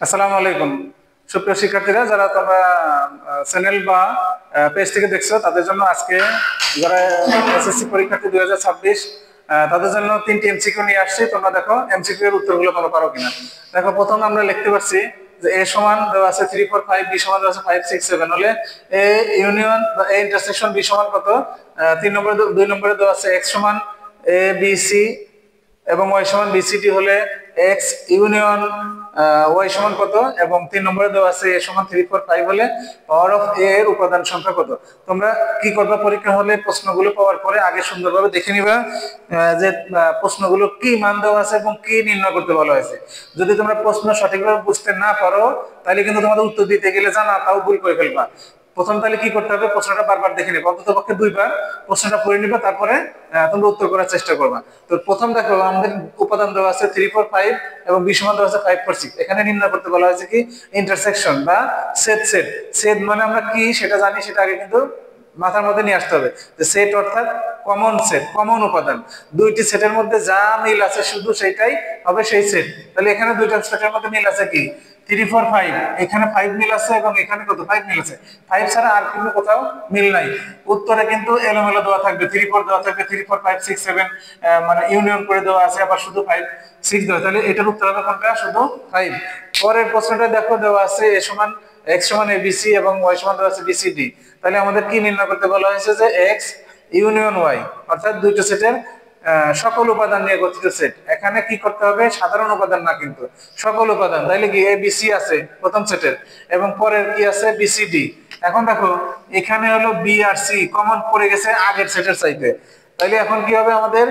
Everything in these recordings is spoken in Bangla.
আসসালামু আলাইকুম সুপ্রিয় শিক্ষার্থীরা, যারা তোমরা চ্যানেল বা পেজ থেকে দেখছো তাদের জন্য আজকে যারা এসএসসি পরীক্ষার্থী 2026 তাদের জন্য 3টি এমসিকিউ নিয়ে আসছি। তোমরা দেখো এমসিকিউ এর উত্তরগুলো তোমরা পারো কিনা। দেখো, প্রথম আমরা লিখতে পারছি যে a সমান দেওয়া আছে 3 4 5, b সমান দেওয়া আছে 5 6 7 হলে a ইউনিয়ন বা a ইন্টারসেকশন b সমান কত। 3 নম্বরে 2 নম্বরে দেওয়া আছে x সমান a b c এবং y সমান bcd হলে x ইউনিয়ন y সমান কত, এবং 3 নম্বরে দেওয়া আছে a সমান 3 4 5 হলে পাওয়ার অফ a এর উপাদান সংখ্যা কত। তোমরা কি করবা, পরীক্ষা হলে প্রশ্নগুলো পাওয়ার পরে আগে সুন্দরভাবে দেখে নিবা যে প্রশ্নগুলো কি মান দেওয়া আছে এবং কি নির্ণয় করতে বলা হয়েছে। যদি তোমরা প্রশ্ন সঠিকভাবে বুঝতে না পারো তাহলে কিন্তু তোমাদের উত্তর দিতে গেলে জানা তাও ভুল করে ফেলবা। প্রথম তাহলে কি করতে হবে, প্রশ্নটা বারবার দেখে নেবে, অন্তত পক্ষে 2বার প্রশ্নটা পড়ে নিবে, তারপরে তোমরা উত্তর করার চেষ্টা করবা। তো প্রথম দেখো, আমাদের উপাদান দেওয়া আছে 3 4 5 এবং b সমান দেওয়া আছে 5 4 6। এখানে নির্ণয় করতে বলা হয়েছে কি ইন্টারসেকশন বা ছেদ। ছেদ ছেদ মানে আমরা কি সেটা জানি, সেটা আগে কিন্তু মাথার মধ্যে নিয়ে আসতে হবে যে সেট অর্থাৎ কমন সেট, কমন উপাদান। দুইটি সেটের মধ্যে যা মিল আছে শুধু সেটাই হবে সেই সেট। তাহলে এখানে দুইটা সেটের মধ্যে মিল আছে কি 3 4 5, এখানে 5 মিল আছে এবং এখানে কত 5 মিল আছে। 5 ছাড়া আর কিন্তু কোথাও মিল নাই। উত্তরে কিন্তু এলোমেলো দেওয়া থাকবে, 3 4 দেওয়া থাকবে, 3 4 5 6 7 মানে ইউনিয়ন করে দেওয়া আছে, আবার শুধু 5 6 দেওয়া। তাহলে এটার উত্তর হবে কোনটা, শুধু 5। পরের প্রশ্নটা দেখো, দেওয়া আছে a সমান x সমান abc এবং y সমান দেওয়া আছে bcd। তাহলে আমাদের কি নির্ণয় করতে বলা হয়েছে যে x ইউনিয়ন y অর্থাৎ দুইটা সেটের সকল উপাদান নিয়ে গঠিত সেট। এখানে কি করতে হবে, সাধারণ উপাদান না কিন্তু সকল উপাদান। তাইলে কি abc আছে প্রথম সেটের এবং পরের কি আছে bcd। এখন দেখো এখানে হলো b আর c কমন পড়ে গেছে আগের সেটের চাইতে। তাইলে এখন কি হবে, আমাদের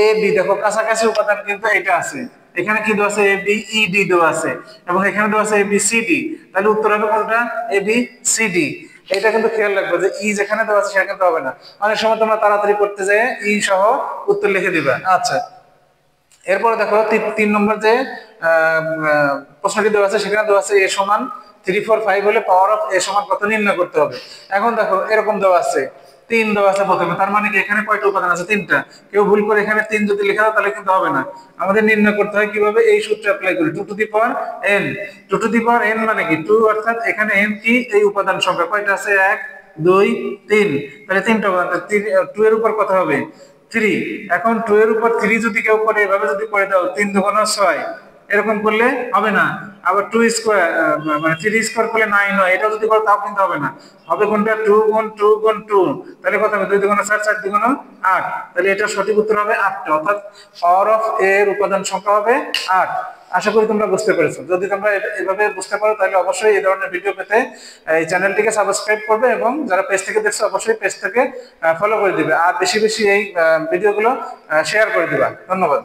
a b দেখো কাছাকাছি উপাদান কিন্তু এটা আছে। এখানে কি দেওয়া আছে a b e d দেওয়া আছে এবং এখানে দেওয়া আছে a b c d। তাহলে উত্তর হবে কোনটা, a b c d। এটা কিন্তু খেয়াল রাখবে যে ই যেখানে দেওয়া আছে সেটা কিন্তু হবে না। অনেক সময় তোমরা তাড়াতাড়ি করতে যায় ই সহ উত্তর লিখে দিবা। আচ্ছা, এরপরে দেখো 3 নম্বর যে প্রশ্নটি দেওয়া আছে সেখানে দেওয়া আছে a সমান 3 4 5 হলে পাওয়ার অফ a সমান কত নির্ণয় করতে হবে। এখন দেখো এরকম দেওয়া আছে 3 দেওয়া আছে প্রথমে, তার মানে কি এখানে কয়টা উপাদান আছে, 3টা। কেউ ভুল করে এখানে 3 যদি লিখে দাও তাহলে কিন্তু হবে না। আমাদের নির্ণয় করতে হয় কিভাবে, এই সূত্র অ্যাপ্লাই করি 2 to the power n। 2 to the power n মানে কি 2, অর্থাৎ এখানে n কি এই উপাদান সংখ্যা কয়টা আছে 1 2 3, তাহলে 3টা উপাদান। 2 এর উপর কত হবে 3। এখন 2 এর উপর 3 যদি কেউ করে এভাবে যদি করে দাও 3 2 6, এরকম করলে হবে না। আবার 2 স্কয়ার মানে 3 স্কয়ার করলে 9 হয়, এটা যদি করো তাও কিন্তু হবে না। হবে কোনটা 2 গুণ 2 গুণ 2, তাহলে কত হবে 2 2 4 4 2 8। তাহলে এটা সঠিক উত্তর হবে 8টা, অর্থাৎ পাওয়ার অফ a এর উপাদান সংখ্যা হবে 8। আশা করি তোমরা বুঝতে পেরেছো। যদি তোমরা এভাবে বুঝতে পারো তাহলে অবশ্যই এই ধরনের ভিডিও পেতে এই চ্যানেলটিকে সাবস্ক্রাইব করবে এবং যারা পেজ থেকে দেখছো অবশ্যই পেজ থেকে ফলো করে দিবে, আর বেশি বেশি এই ভিডিওগুলো শেয়ার করে দিবা। ধন্যবাদ।